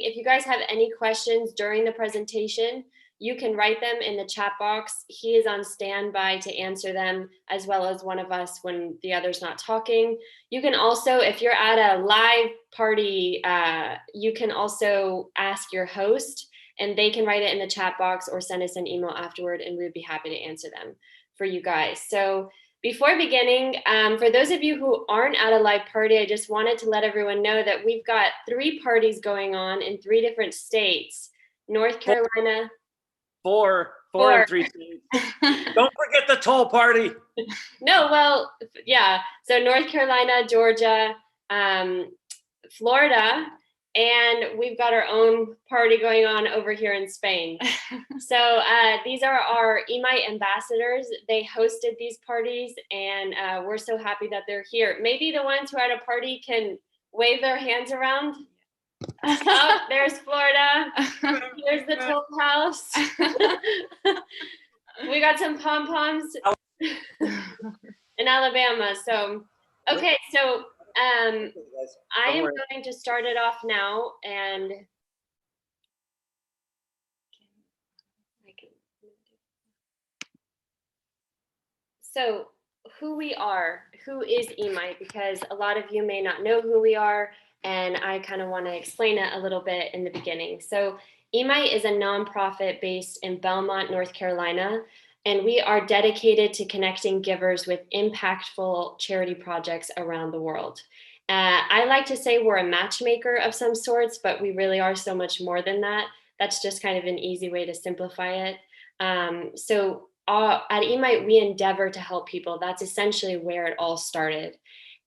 if you guys have any questions during the presentation, you can write them in the chat box. He is on standby to answer them, as well as one of us when the other's not talking. You can also, if you're at a live party, you can also ask your host, and they can write it in the chat box or send us an email afterward, and we'd be happy to answer them for you guys. So before beginning, for those of you who aren't at a live party, I just wanted to let everyone know that we've got 3 parties going on in 3 different states. North Carolina. Four in 3 states. Don't forget the toll party. No, well, yeah. So North Carolina, Georgia, Florida, and we've got our own party going on over here in Spain. So these are our eMite ambassadors. They hosted these parties, and we're so happy that they're here. Maybe the ones who are at a party can wave their hands around. Oh, there's Florida. Here's the toll house. We got some pom-poms in Alabama. So, okay, so I am going to start it off now, and so who we are, who is eMite, because a lot of you may not know who we are, and I kind of want to explain it a little bit in the beginning. So eMite is a nonprofit based in Belmont, North Carolina, and we are dedicated to connecting givers with impactful charity projects around the world. I like to say we're a matchmaker of some sorts, but we really are so much more than that. That's just kind of an easy way to simplify it. At eMite, we endeavor to help people. That's essentially where it all started.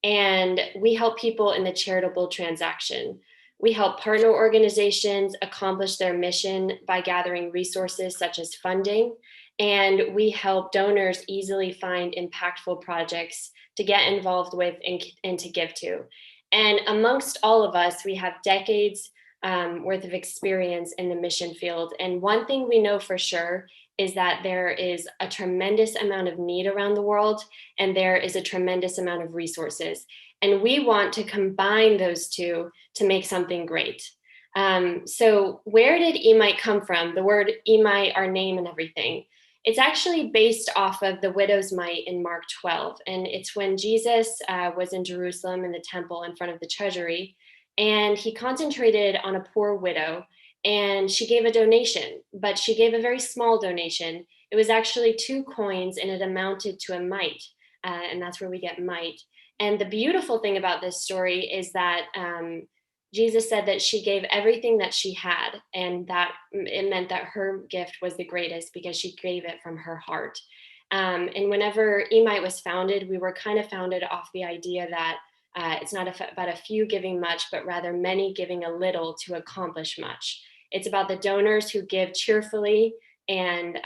And we help people in the charitable transaction. We help partner organizations accomplish their mission by gathering resources such as funding. And we help donors easily find impactful projects to get involved with and to give to. And amongst all of us, we have decades worth of experience in the mission field. And one thing we know for sure is that there is a tremendous amount of need around the world, and there is a tremendous amount of resources. And we want to combine those two to make something great. So where did eMite come from? The word eMite, our name and everything. It's actually based off of the widow's mite in Mark 12. And it's when Jesus was in Jerusalem in the temple in front of the treasury, and he concentrated on a poor widow, and she gave a donation, but she gave a very small donation. It was actually 2 coins, and it amounted to a mite, and that's where we get mite. And the beautiful thing about this story is that Jesus said that she gave everything that she had, and that it meant that her gift was the greatest because she gave it from her heart. And whenever eMite was founded, we were kind of founded off the idea that it's not about a few giving much, but rather many giving a little to accomplish much. It's about the donors who give cheerfully, and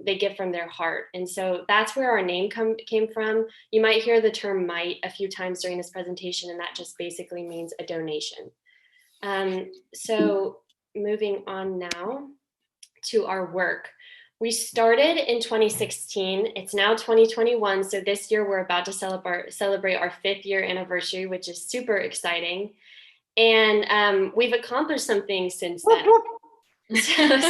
they give from their heart. And so that's where our name came from. You might hear the term mite a few times during this presentation, and that just basically means a donation. So moving on now to our work. We started in 2016. It's now 2021. So this year we're about to celebrate our 5th year anniversary, which is super exciting. And we've accomplished some things since then.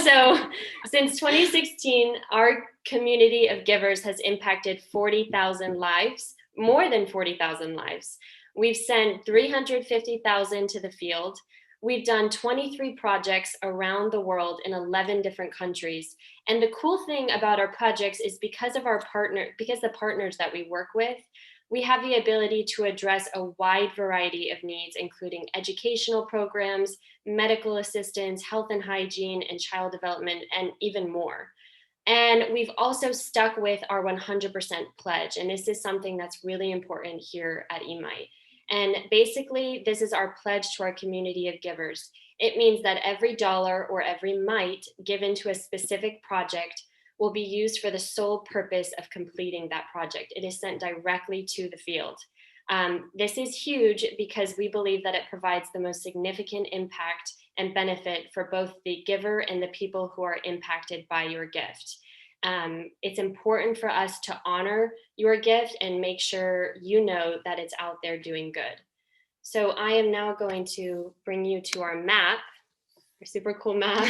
So since 2016, our community of givers has impacted 40,000 lives, more than 40,000 lives. We've sent 350,000 to the field. We've done 23 projects around the world in 11 different countries. And the cool thing about our projects is because the partners that we work with, we have the ability to address a wide variety of needs, including educational programs, medical assistance, health and hygiene, and child development, and even more. And we've also stuck with our 100% pledge. And this is something that's really important here at eMite. And basically, this is our pledge to our community of givers. It means that every dollar or every mite given to a specific project will be used for the sole purpose of completing that project. It is sent directly to the field. This is huge because we believe that it provides the most significant impact and benefit for both the giver and the people who are impacted by your gift. It's important for us to honor your gift and make sure you know that it's out there doing good. So I am now going to bring you to our map. our super cool map,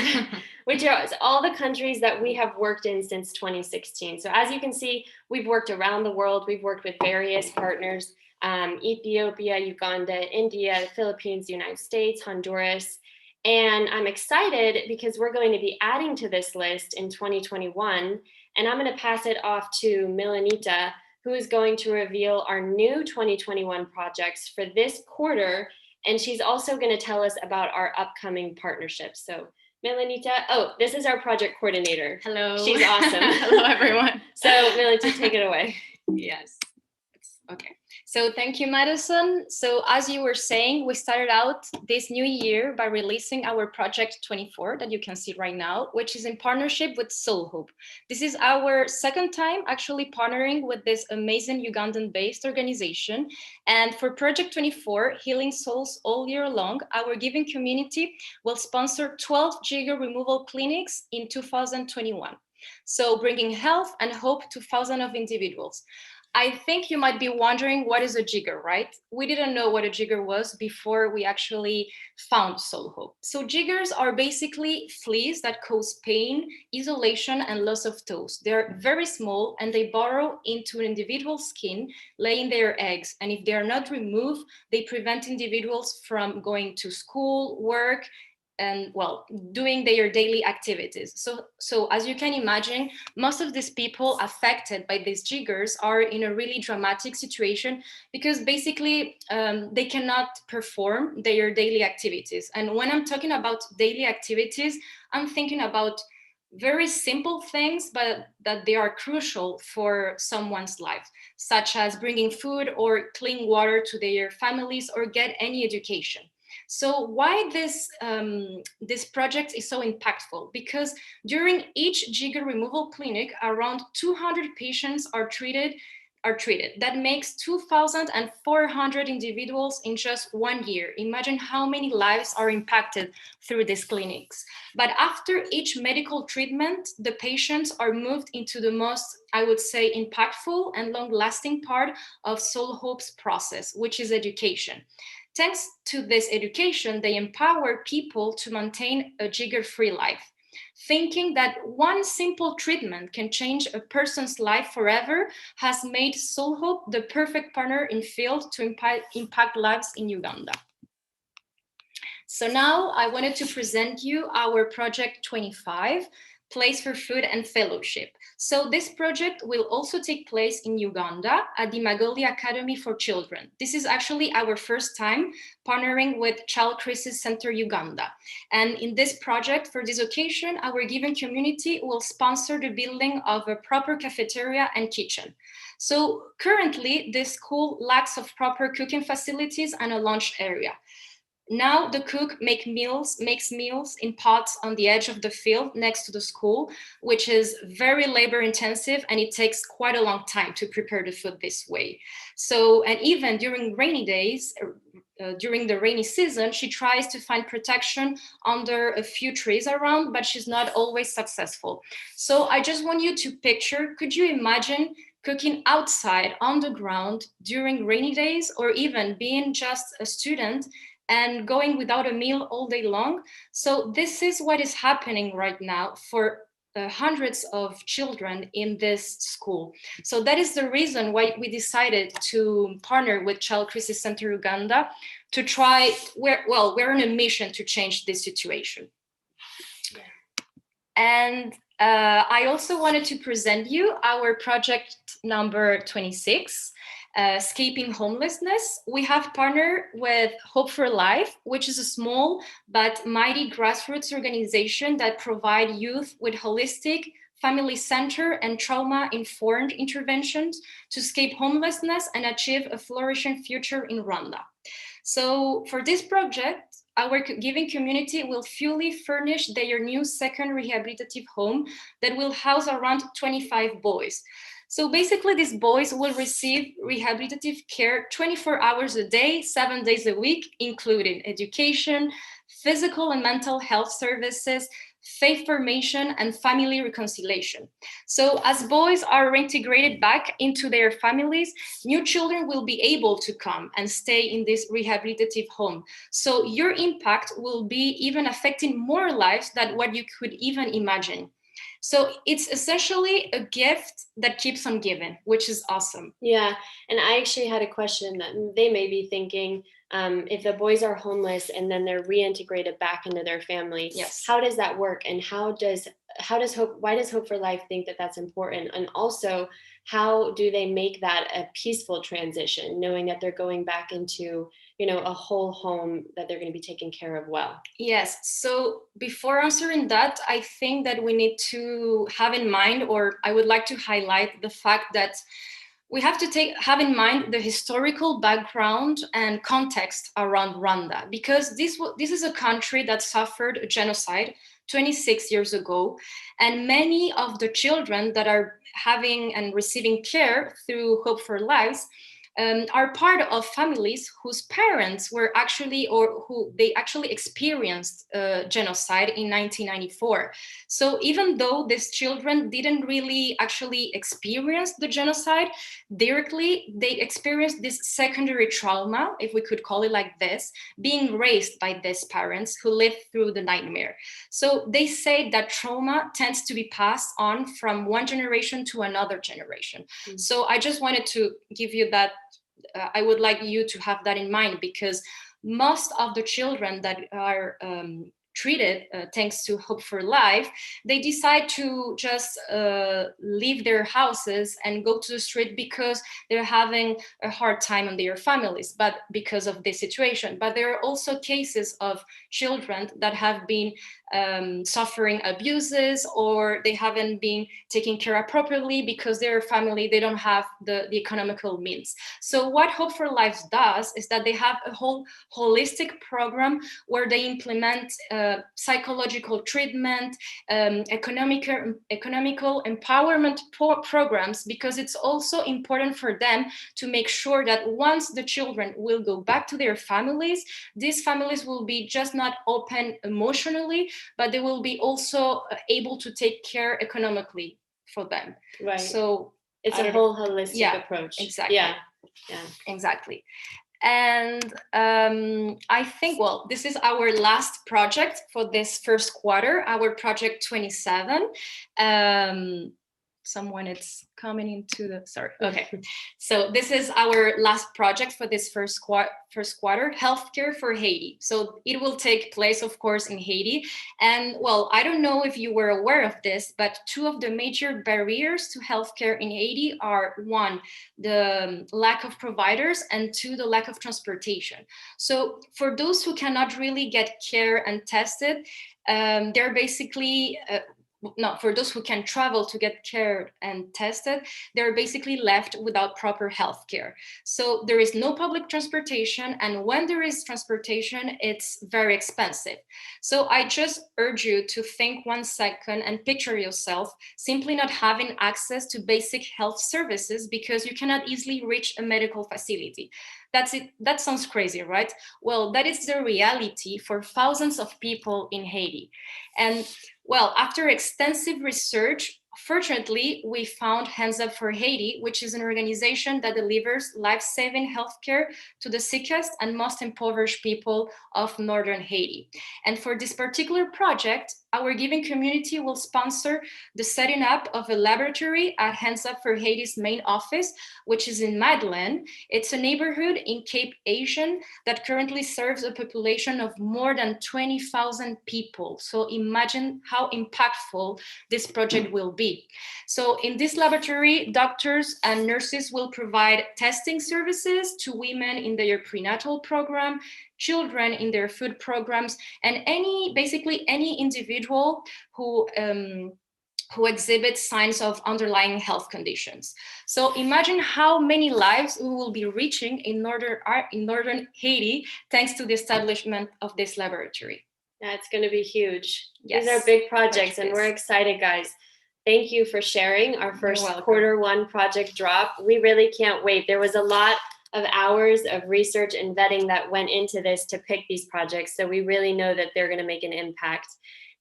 which are all the countries that we have worked in since 2016. So as you can see, we've worked around the world. We've worked with various partners, Ethiopia, Uganda, India, the Philippines, the United States, Honduras. And I'm excited because we're going to be adding to this list in 2021. And I'm going to pass it off to Milanita, who is going to reveal our new 2021 projects for this quarter. And she's also going to tell us about our upcoming partnerships. So Milanita, oh, this is our project coordinator. Hello. She's awesome. Hello, everyone. So Milanita, take it away. Yes. Okay. So thank you, Madison. So as you were saying, we started out this new year by releasing our Project 24 that you can see right now, which is in partnership with Soul Hope. This is our second time actually partnering with this amazing Ugandan-based organization. And for Project 24, Healing Souls All Year Long, our giving community will sponsor 12 jigger removal clinics in 2021. So bringing health and hope to thousands of individuals. I think you might be wondering, what is a jigger, right? We didn't know what a jigger was before we actually found Soul Hope. So jiggers are basically fleas that cause pain, isolation, and loss of toes. They're very small and they burrow into an individual's skin, laying their eggs. And if they are not removed, they prevent individuals from going to school, work, and well, doing their daily activities. So as you can imagine, most of these people affected by these jiggers are in a really dramatic situation because basically they cannot perform their daily activities. And when I'm talking about daily activities, I'm thinking about very simple things, but that they are crucial for someone's life, such as bringing food or clean water to their families or get any education. So why this project is so impactful? Because during each jigger removal clinic, around 200 patients are treated. That makes 2,400 individuals in just 1 year. Imagine how many lives are impacted through these clinics. But after each medical treatment, the patients are moved into the most, I would say, impactful and long-lasting part of Soul Hope's process, which is education. Thanks to this education, they empower people to maintain a jigger-free life. Thinking that one simple treatment can change a person's life forever has made Soul Hope the perfect partner in field to impact lives in Uganda. So now I wanted to present you our Project 25, Place for Food and Fellowship. So this project will also take place in Uganda at the Magoli Academy for Children. This is actually our first time partnering with Child Crisis Center Uganda. And in this project, for this occasion, our giving community will sponsor the building of a proper cafeteria and kitchen. So currently, this school lacks of proper cooking facilities and a lunch area. Now the cook makes meals in pots on the edge of the field next to the school, which is very labor intensive and it takes quite a long time to prepare the food this way. So, and even during rainy days, during the rainy season, she tries to find protection under a few trees around, but she's not always successful. So I just want you to picture, could you imagine cooking outside on the ground during rainy days, or even being just a student and going without a meal all day long? So this is what is happening right now for hundreds of children in this school. So that is the reason why we decided to partner with Child Crisis Center Uganda to try, we're on a mission to change this situation. Yeah. And I also wanted to present you our project number 26, Escaping Homelessness. We have partnered with Hope for Life, which is a small but mighty grassroots organization that provide youth with holistic, family-centered and trauma-informed interventions to escape homelessness and achieve a flourishing future in Rwanda. So for this project, our giving community will fully furnish their new second rehabilitative home that will house around 25 boys. So basically, these boys will receive rehabilitative care 24 hours a day, 7 days a week, including education, physical and mental health services, faith formation, and family reconciliation. So as boys are reintegrated back into their families, new children will be able to come and stay in this rehabilitative home. So your impact will be even affecting more lives than what you could even imagine. So it's essentially a gift that keeps on giving, which is awesome. Yeah, and I actually had a question that they may be thinking, if the boys are homeless and then they're reintegrated back into their family, Yes. how does that work? And why does Hope for Life think that that's important? And also, how do they make that a peaceful transition, knowing that they're going back into, a whole home that they're going to be taken care of well? Yes. So before answering that, I think that we need to have in mind, or I would like to highlight the fact that we have to have in mind the historical background and context around Rwanda, because this is a country that suffered a genocide 26 years ago, and many of the children that are having and receiving care through Hope for Lives are part of families whose parents were actually, or who they actually experienced genocide in 1994. So even though these children didn't really actually experience the genocide directly, they experienced this secondary trauma, if we could call it like this, being raised by these parents who lived through the nightmare. So they say that trauma tends to be passed on from one generation to another generation. Mm-hmm. So I just wanted to give you that. I would like you to have that in mind, because most of the children that are treated thanks to Hope for Life, they decide to just leave their houses and go to the street because they're having a hard time in their families, but because of this situation. But there are also cases of children that have been suffering abuses, or they haven't been taken care of properly because their family, they don't have the economical means. So what Hope for Life does is that they have a whole holistic program where they implement psychological treatment, economical empowerment programs, because it's also important for them to make sure that once the children will go back to their families, these families will be just not open emotionally, but they will be also able to take care economically for them. Right. So it's a whole holistic approach. Exactly. Yeah. Exactly. And I think, well, this is our last project for this first quarter, our project 27. Someone is coming into the, sorry. Okay. So this is our last project for this first quarter, healthcare for Haiti. So it will take place, of course, in Haiti. And well, I don't know if you were aware of this, but two of the major barriers to healthcare in Haiti are, one, the lack of providers, and two, the lack of transportation. So for those who cannot really get care and tested, they're basically for those who can travel to get care and tested, they're basically left without proper health care. So there is no public transportation, and when there is transportation, it's very expensive. So I just urge you to think 1 second and picture yourself simply not having access to basic health services because you cannot easily reach a medical facility. That's it. That sounds crazy, right? Well, that is the reality for thousands of people in Haiti. And well, after extensive research, fortunately, we found Hands Up for Haiti, which is an organization that delivers life-saving healthcare to the sickest and most impoverished people of northern Haiti. And for this particular project, our giving community will sponsor the setting up of a laboratory at Hands Up for Haiti's main office, which is in Madeleine. It's a neighborhood in Cape Asian that currently serves a population of more than 20,000 people. So imagine how impactful this project will be. So in this laboratory, doctors and nurses will provide testing services to women in their prenatal program, children in their food programs, and basically any individual who exhibits signs of underlying health conditions. So imagine how many lives we will be reaching in northern Haiti thanks to the establishment of this laboratory. Yeah, it's going to be huge. Yes. These are big projects, and we're excited, guys. Thank you for sharing our first quarter one project drop. We really can't wait. There was a lot of hours of research and vetting that went into this to pick these projects. So we really know that they're going to make an impact.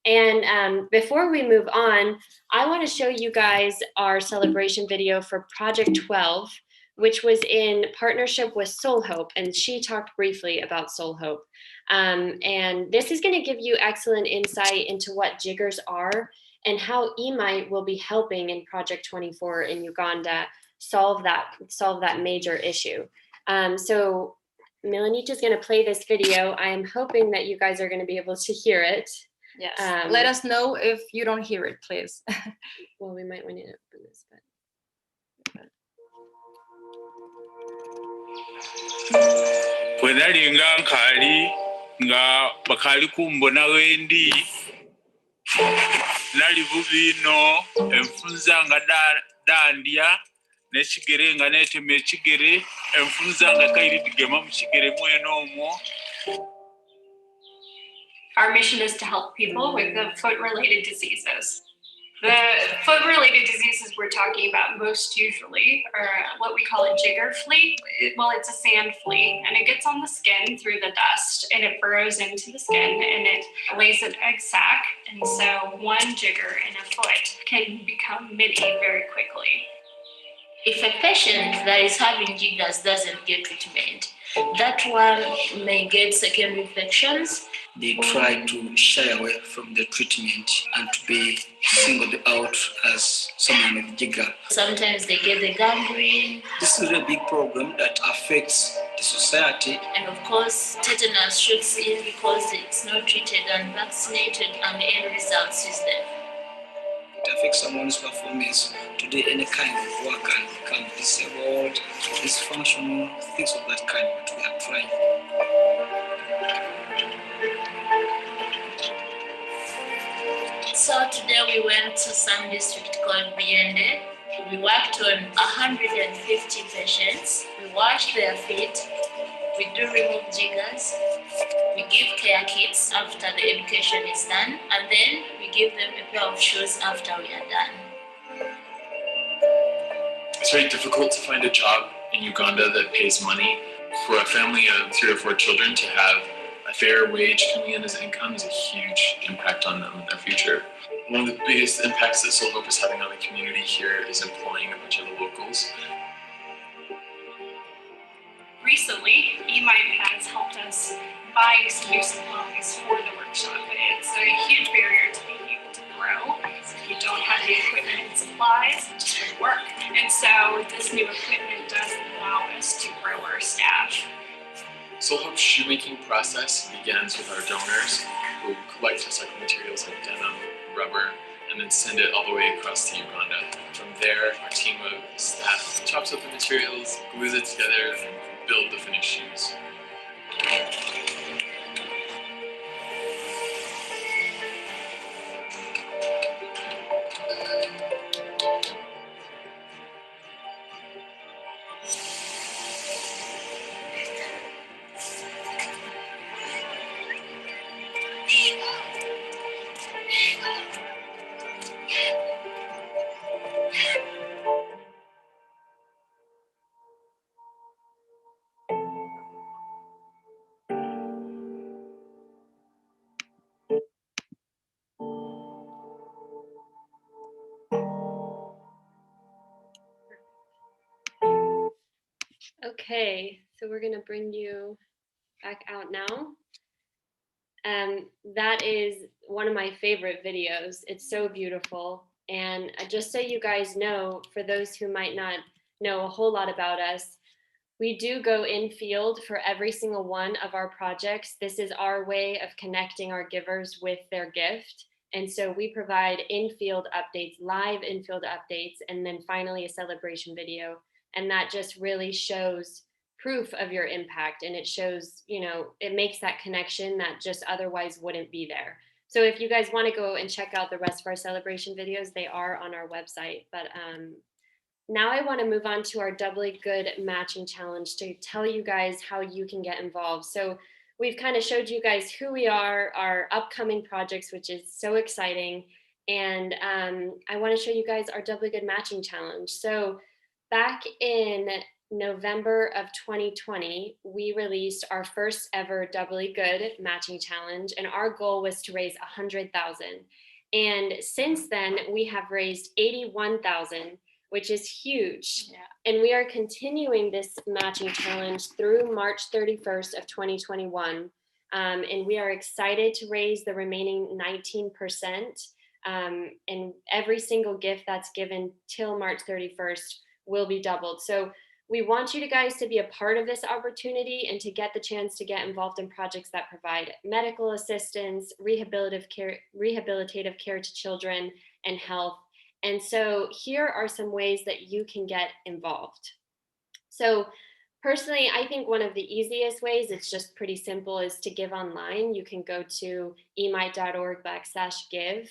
And before we move on, I want to show you guys our celebration video for Project 12, which was in partnership with Soul Hope. And she talked briefly about Soul Hope. And this is going to give you excellent insight into what jiggers are and how Mite will be helping in Project 24 in Uganda solve that major issue. So Milanita is going to play this video. I am hoping that you guys are going to be able to hear it. Yes. Let us know if you don't hear it, please. Well, we might want to open this, but. Bwe nali nga nkaali nga bakaali kumbona wendi nali bubi nno enfunza nga dandya n'ekigere nga neetema ekigere enfunza nga kayiridigema mu kigere mwene omwo. Our mission is to help people with the foot-related diseases. The foot-related diseases we're talking about most usually are what we call a jigger flea. Well, it's a sand flea, and it gets on the skin through the dust, and it burrows into the skin, and it lays an egg sac. And so one jigger in a foot can become many very quickly. If a patient that is having jiggers doesn't get treatment, that one may get secondary infections. They try to shy away from the treatment and to be singled out as someone with jigger. Sometimes they get the gangrene. This is a big problem that affects the society. And of course, tetanus shoots in because it's not treated and vaccinated, and the end result is death. It affects someone's performance to do any kind of work and become disabled, dysfunctional, things of that kind that we are trying. So today we went to some district called Biende. We worked on 150 patients. We washed their feet. We do remove jiggers. We give care kits after the education is done, and then we give them a pair of shoes after we are done. It's very difficult to find a job in Uganda that pays money. For a family of 3 or 4 children to have a fair wage coming in as income is a huge impact on them and their future. One of the biggest impacts that Soul Hope is having on the community here is employing a bunch of the locals. Recently, Mite has helped us buy some new supplies for the workshop. It's a huge barrier to being able to grow. So if you don't have the equipment and supplies, it just wouldn't work. And so this new equipment does allow us to grow our staff. Soul Hope's shoemaking process begins with our donors who collect recycled materials like denim, rubber, and then send it all the way across to Uganda. From there, our team of staff chops up the materials, glues it together, and build the finished shoes. Okay, so we're going to bring you back out now. That is one of my favorite videos. It's so beautiful. And just so you guys know, for those who might not know a whole lot about us, we do go in field for every single one of our projects. This is our way of connecting our givers with their gift. And so we provide in-field updates, live in-field updates, and then finally a celebration video. And that just really shows proof of your impact. And it shows, you know, it makes that connection that just otherwise wouldn't be there. So if you guys want to go and check out the rest of our celebration videos, they are on our website. But now I want to move on to our Doubly Good Matching Challenge to tell you guys how you can get involved. So we've kind of showed you guys who we are, our upcoming projects, which is so exciting. And I want to show you guys our Doubly Good Matching Challenge. So back in November of 2020, we released our first ever Doubly Good matching challenge, and our goal was to raise 100,000. And since then, we have raised 81,000, which is huge. Yeah. And we are continuing this matching challenge through March 31st of 2021. And we are excited to raise the remaining 19%. And every single gift that's given till March 31st will be doubled. So we want you guys to be a part of this opportunity and to get the chance to get involved in projects that provide medical assistance, rehabilitative care to children, and health. And so here are some ways that you can get involved. So personally, I think one of the easiest ways, it's just pretty simple, is to give online. You can go to emite.org/give,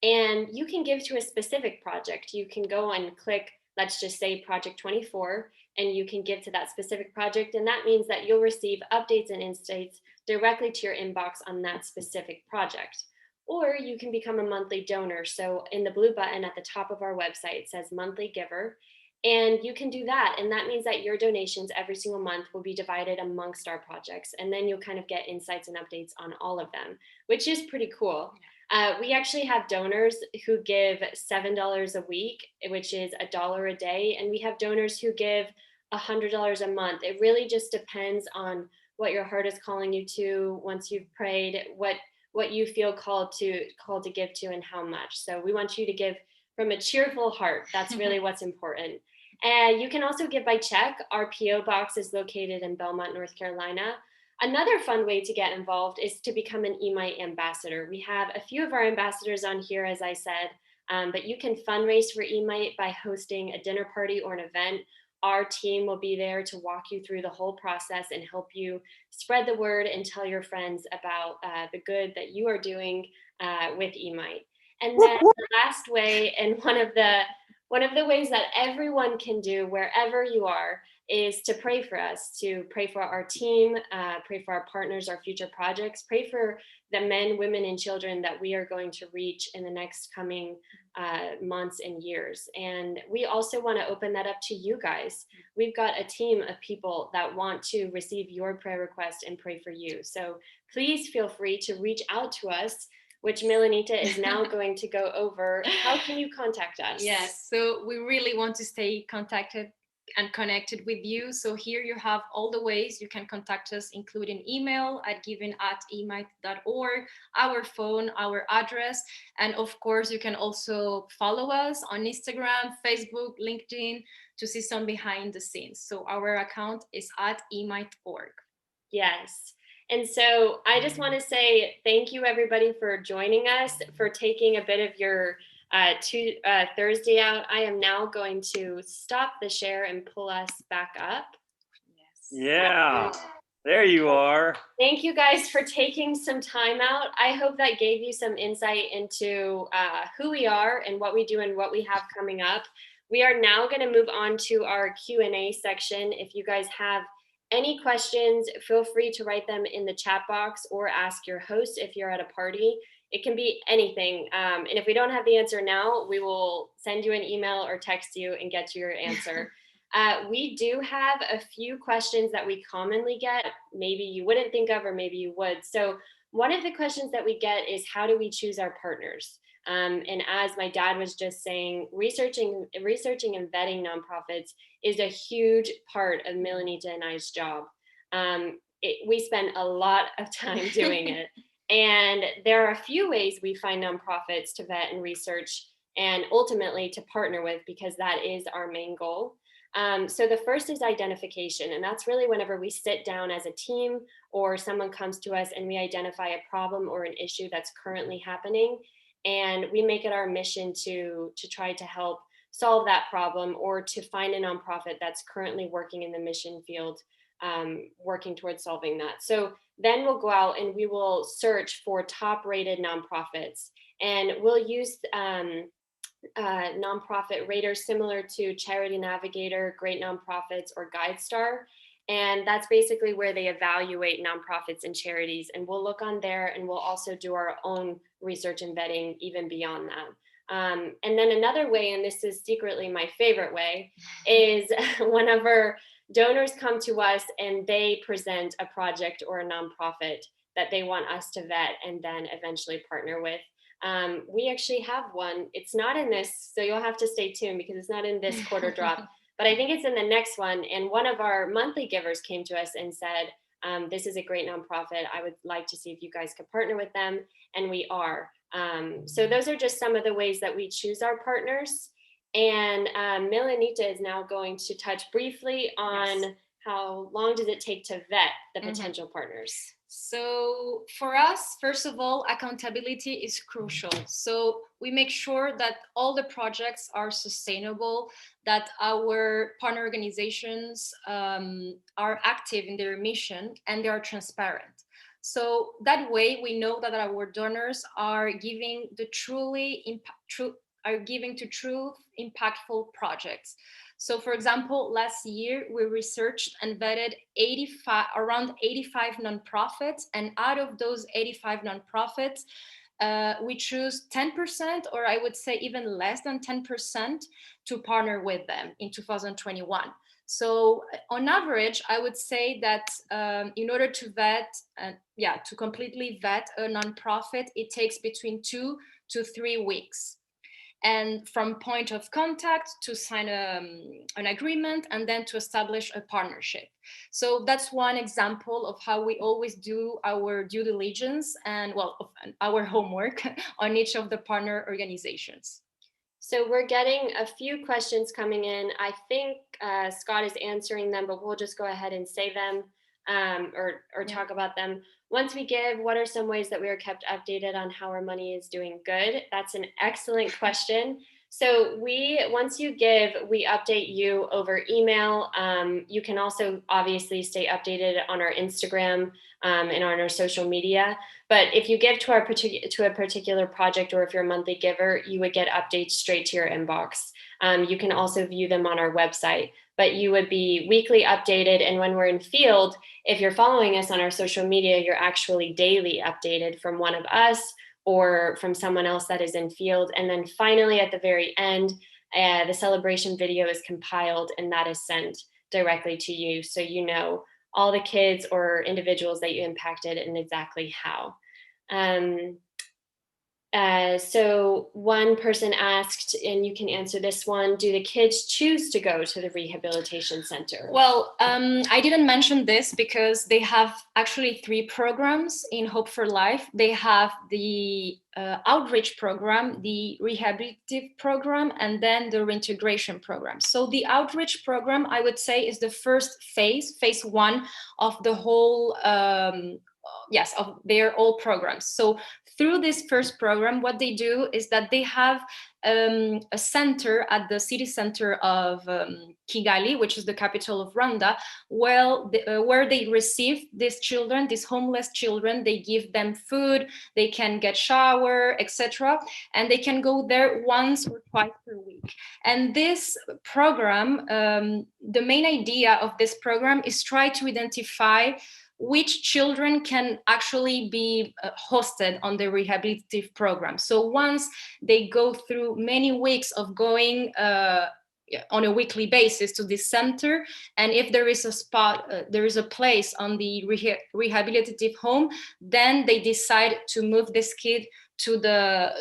and you can give to a specific project. You can go and click, let's just say Project 24, and you can give to that specific project. And that means that you'll receive updates and insights directly to your inbox on that specific project. Or you can become a monthly donor. So in the blue button at the top of our website, it says monthly giver. And you can do that. And that means that your donations every single month will be divided amongst our projects. And then you'll kind of get insights and updates on all of them, which is pretty cool. We actually have donors who give $7 a week, which is $1 a day. And we have donors who give $100 a month. It really just depends on what your heart is calling you to once you've prayed, what you feel called to give to, and how much. So we want you to give from a cheerful heart. That's really what's important. And you can also give by check. Our PO box is located in Belmont, North Carolina. Another fun way to get involved is to become an eMite ambassador. We have a few of our ambassadors on here, as I said, but you can fundraise for eMite by hosting a dinner party or an event. Our team will be there to walk you through the whole process and help you spread the word and tell your friends about the good that you are doing with eMite. And then the last way, and one of the ways that everyone can do wherever you are, is to pray for us, to pray for our team, pray for our partners, our future projects, pray for the men, women, and children that we are going to reach in the next coming months and years. And we also want to open that up to you guys. We've got a team of people that want to receive your prayer request and pray for you. So please feel free to reach out to us, which Milanita is now going to go over. How can you contact us? Yes, so we really want to stay contacted and connected with you. So here you have all the ways you can contact us, including email at giving@emite.org, our phone, our address, and of course you can also follow us on Instagram, Facebook, LinkedIn to see some behind the scenes. So our account is at emite.org. Yes. And so I just want to say thank you, everybody, for joining us, for taking a bit of your Thursday out. I am now going to stop the share and pull us back up. Yes. Yeah, there you are. Thank you guys for taking some time out. I hope that gave you some insight into who we are and what we do and what we have coming up. We are now going to move on to our Q&A section. If you guys have any questions, feel free to write them in the chat box or ask your host if you're at a party. It can be anything. And if we don't have the answer now, we will send you an email or text you and get you your answer. We do have a few questions that we commonly get, maybe you wouldn't think of, or maybe you would. So one of the questions that we get is, how do we choose our partners? And as my dad was just saying, researching and vetting nonprofits is a huge part of Milanita and I's job. We spend a lot of time doing it. And there are a few ways we find nonprofits to vet and research and ultimately to partner with, because that is our main goal. So the first is identification, and that's really whenever we sit down as a team or someone comes to us and we identify a problem or an issue that's currently happening, and we make it our mission to try to help solve that problem or to find a nonprofit that's currently working in the mission field, working towards solving that. So then we'll go out and we will search for top rated nonprofits, and we'll use nonprofit raters similar to Charity Navigator, Great Nonprofits, or GuideStar. And that's basically where they evaluate nonprofits and charities. And we'll look on there, and we'll also do our own research and vetting even beyond that. And then another way, and this is secretly my favorite way, is whenever donors come to us and they present a project or a nonprofit that they want us to vet and then eventually partner with. We actually have one. It's not in this, so you'll have to stay tuned because it's not in this quarter drop, but I think it's in the next one. And one of our monthly givers came to us and said, this is a great nonprofit. I would like to see if you guys could partner with them. And we are. So those are just some of the ways that we choose our partners. And Milanita is now going to touch briefly on how long does it take to vet the potential partners. So for us, first of all, accountability is crucial. So we make sure that all the projects are sustainable, that our partner organizations are active in their mission, and they are transparent. So that way we know that our donors are giving to truly impactful projects. So for example, last year we researched and vetted around 85 nonprofits, and out of those 85 nonprofits, we choose 10%, or I would say even less than 10%, to partner with them in 2021. So on average, I would say that in order to to completely vet a nonprofit, it takes between 2 to 3 weeks. And from point of contact to sign an agreement and then to establish a partnership. So that's one example of how we always do our due diligence and our homework on each of the partner organizations. So we're getting a few questions coming in. I think Scott is answering them, but we'll just go ahead and say them or talk about them. Once we give, what are some ways that we are kept updated on how our money is doing good? That's an excellent question. So once you give, we update you over email. You can also obviously stay updated on our Instagram and on our social media. But if you give to a particular project, or if you're a monthly giver, you would get updates straight to your inbox. You can also view them on our website, but you would be weekly updated. And when we're in field, if you're following us on our social media, you're actually daily updated from one of us or from someone else that is in field. And then finally, at the very end, the celebration video is compiled and that is sent directly to you. So you know all the kids or individuals that you impacted and exactly how. So one person asked, and you can answer this one, do the kids choose to go to the Rehabilitation Center? Well, I didn't mention this because they have actually 3 programs in Hope for Life. They have the outreach program, the rehabilitative program, and then the reintegration program. So the outreach program, I would say, is the first phase 1 of the whole of their all programs. So through this first program, what they do is that they have a center at the city center of Kigali, which is the capital of Rwanda, where they receive these children, these homeless children. They give them food, they can get shower, etc. And they can go there once or twice per week. And this program, the main idea of this program is try to identify which children can actually be hosted on the rehabilitative program. So once they go through many weeks of going on a weekly basis to this center, and if there is a spot, there is a place on the rehabilitative home, then they decide to move this kid to the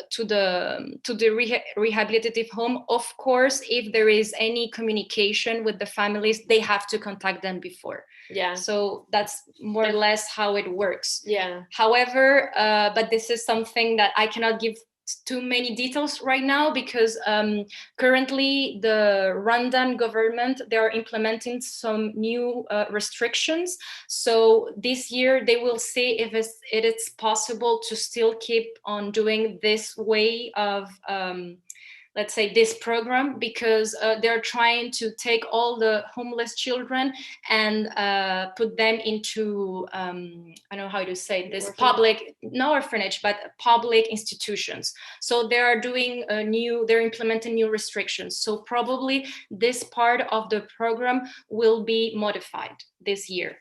rehabilitative home. Of course, if there is any communication with the families, they have to contact them before. Yeah. So that's more or less how it works. Yeah. However, but this is something that I cannot give too many details right now because currently the Rwandan government, they are implementing some new restrictions. So this year they will see if it is possible to still keep on doing this way of let's say this program, because they're trying to take all the homeless children and put them into, I don't know how to say this, public, no orphanage, but public institutions. So they are doing they're implementing new restrictions. So probably this part of the program will be modified this year.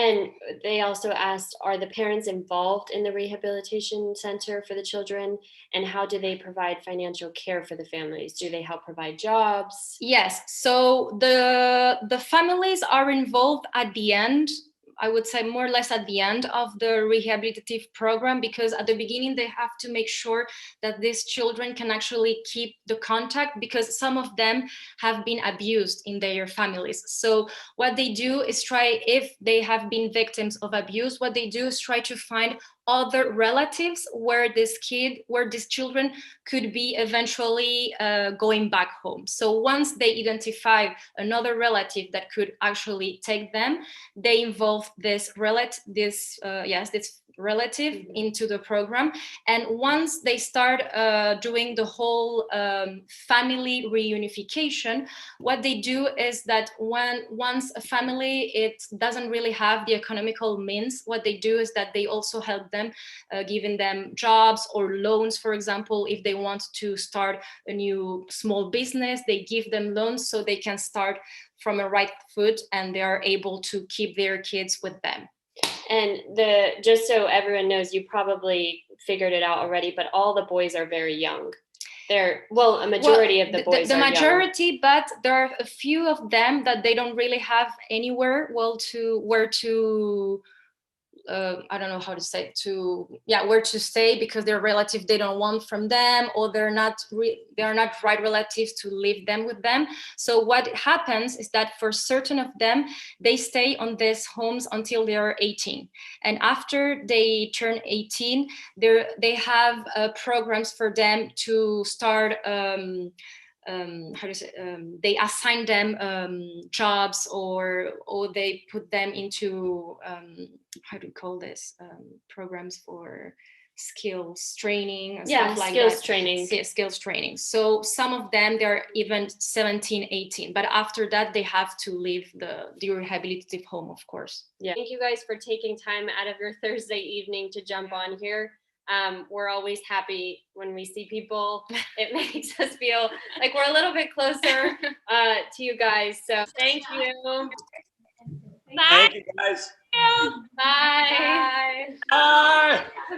And they also asked, are the parents involved in the rehabilitation center for the children? And how do they provide financial care for the families? Do they help provide jobs? Yes, so the families are involved at the end. I would say more or less at the end of the rehabilitative program, because at the beginning they have to make sure that these children can actually keep the contact, because some of them have been abused in their families. So what they do is try, if they have been victims of abuse, what they do is try to find other relatives where these children could be eventually going back home. So once they identify another relative that could actually take them, they involve this relative into the program. And once they start doing the whole family reunification, what they do is that once a family it doesn't really have the economical means, what they do is that they also help them, giving them jobs or loans. For example, if they want to start a new small business, they give them loans so they can start from a right foot and they are able to keep their kids with them. And just so everyone knows, you probably figured it out already, but all the boys are very young. A majority of the boys the are majority, young. but there are a few of them that they don't really have anywhere where to I don't know how to say where to stay, because their relative they don't want from them, or they're not right relatives to leave them with them. So what happens is that for certain of them, they stay on these homes until they are 18, and after they turn 18, they have programs for them to start they assign them jobs, or they put them into how do you call this, programs for skills training and stuff like skills that. Skills training. So some of them, they're even 17, 18, but after that they have to leave the rehabilitative home, of course. Yeah. Thank you guys for taking time out of your Thursday evening to jump on here. We're always happy when we see people. It makes us feel like we're a little bit closer to you guys. So thank you. Thank you, guys. Bye. Bye.